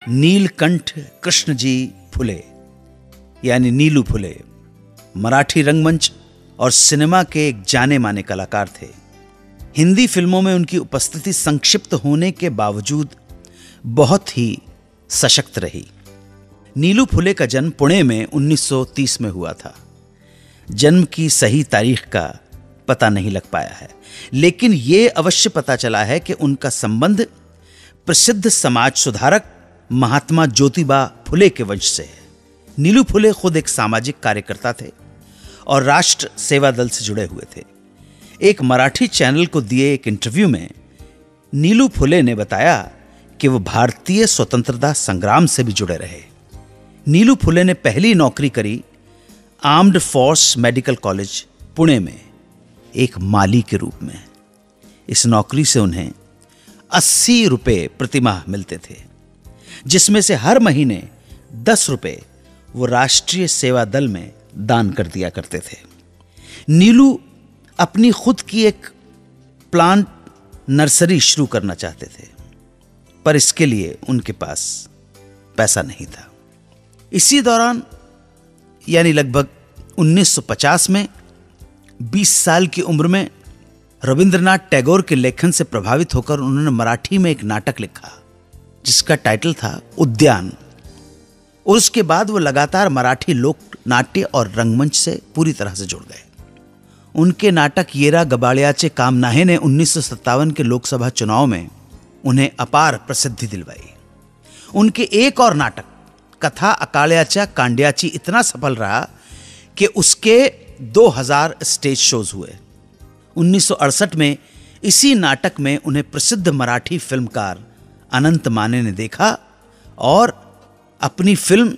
नीलकंठ कृष्णजी फुले यानी नीलू फुले मराठी रंगमंच और सिनेमा के एक जाने माने कलाकार थे। हिंदी फिल्मों में उनकी उपस्थिति संक्षिप्त होने के बावजूद बहुत ही सशक्त रही। नीलू फुले का जन्म पुणे में 1930 में हुआ था। जन्म की सही तारीख का पता नहीं लग पाया है, लेकिन यह अवश्य पता चला है कि उनका संबंध प्रसिद्ध समाज सुधारक महात्मा ज्योतिबा फुले के वंश से है। नीलू फुले खुद एक सामाजिक कार्यकर्ता थे और राष्ट्र सेवा दल से जुड़े हुए थे। एक मराठी चैनल को दिए एक इंटरव्यू में नीलू फुले ने बताया कि वो भारतीय स्वतंत्रता संग्राम से भी जुड़े रहे। नीलू फुले ने पहली नौकरी करी armed force medical college Pune में एक माली के रूप में। इस नौकरी से उन्हें 80 रुपए प्रतिमाह मिलते थे, जिसमें से हर महीने 10 रुपए वो राष्ट्रीय सेवा दल में दान कर दिया करते थे। नीलू अपनी खुद की एक प्लांट नर्सरी शुरू करना चाहते थे, पर इसके लिए उनके पास पैसा नहीं था। इसी दौरान यानी लगभग 1950 में 20 साल की उम्र में रविंद्रनाथ टैगोर के लेखन से प्रभावित होकर उन्होंने मराठी में एक नाटक लिखा जिसका टाइटल था उद्यान। और उसके बाद वो लगातार मराठी लोक नाट्य और रंगमंच से पूरी तरह से जुड़ गए। उनके नाटक येरा गबाळ्याचे काम नाहे ने 1957 के लोकसभा चुनाव में उन्हें अपार प्रसिद्धि दिलवाई। उनके एक और नाटक कथा अकाळ्याच्या कांड्याची इतना सफल रहा कि उसके 2000 स्टेज शोज हुए। 1968 में इसी नाटक में उन्हें प्रसिद्ध मराठी फिल्मकार अनंत माने ने देखा और अपनी फिल्म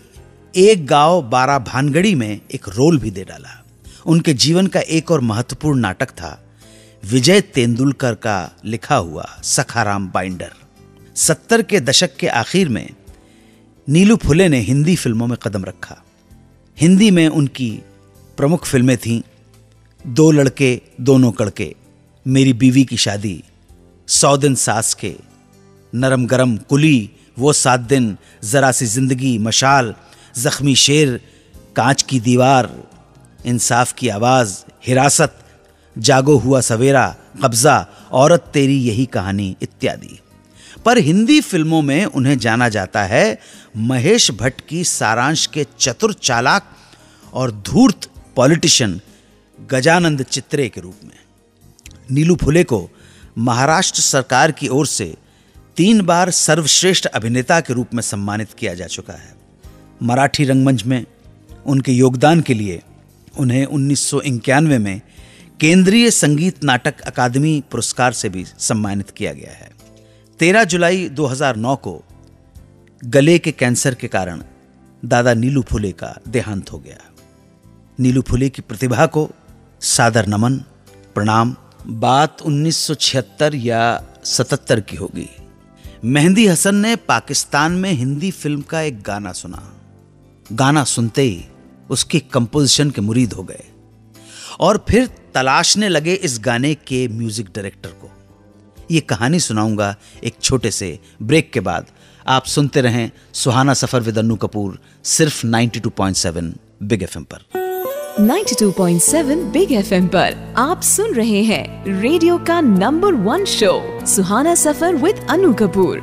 एक गांव 12 भानगड़ी में एक रोल भी दे डाला। उनके जीवन का एक और महत्वपूर्ण नाटक था विजय तेंदुलकर का लिखा हुआ सखाराम बाइंडर। 70 के दशक के आखिर में नीलू फुले ने हिंदी फिल्मों में कदम रखा। हिंदी में उनकी प्रमुख फिल्में थीं दो लड़के दोनों कड़के, मेरी बीवी की शादी, 100 दिन सास के, नरम गरम, कुली, वो 7 दिन, जरा सी जिंदगी, मशाल, जख्मी शेर, कांच की दीवार, इंसाफ की आवाज, हिरासत, जागो हुआ सवेरा, कब्जा, औरत तेरी यही कहानी इत्यादि। पर हिंदी फिल्मों में उन्हें जाना जाता है महेश भट्ट की सारांश के चतुर चालाक और धूर्त पॉलिटिशियन गजानंद चित्रे के रूप में। नीलू फुले को महाराष्ट्र सरकार की ओर से 3 बार सर्वश्रेष्ठ अभिनेता के रूप में सम्मानित किया जा चुका है। मराठी रंगमंच में उनके योगदान के लिए उन्हें 1991 में केंद्रीय संगीत नाटक अकादमी पुरस्कार से भी सम्मानित किया गया है। 13 जुलाई 2009 को गले के कैंसर के कारण दादा नीलू फुले का देहांत हो गया। नीलू फुले की प्रतिभा को सादर नमन, प्रणाम। बात 1976 या 77 की होगी। मेहंदी हसन ने पाकिस्तान में हिंदी फिल्म का एक गाना सुना। गाना सुनते ही उसकी कंपोजिशन के मुरीद हो गए और फिर तलाशने लगे इस गाने के म्यूजिक डायरेक्टर को। ये कहानी सुनाऊंगा एक छोटे से ब्रेक के बाद। आप सुनते रहें सुहाना सफर विद अन्नू कपूर, सिर्फ 92.7 बिग एफएम पर। 92.7 बिग एफएम पर आप सुन रहे हैं रेडियो का number 1 show Suhana suffer with Annu Kapoor.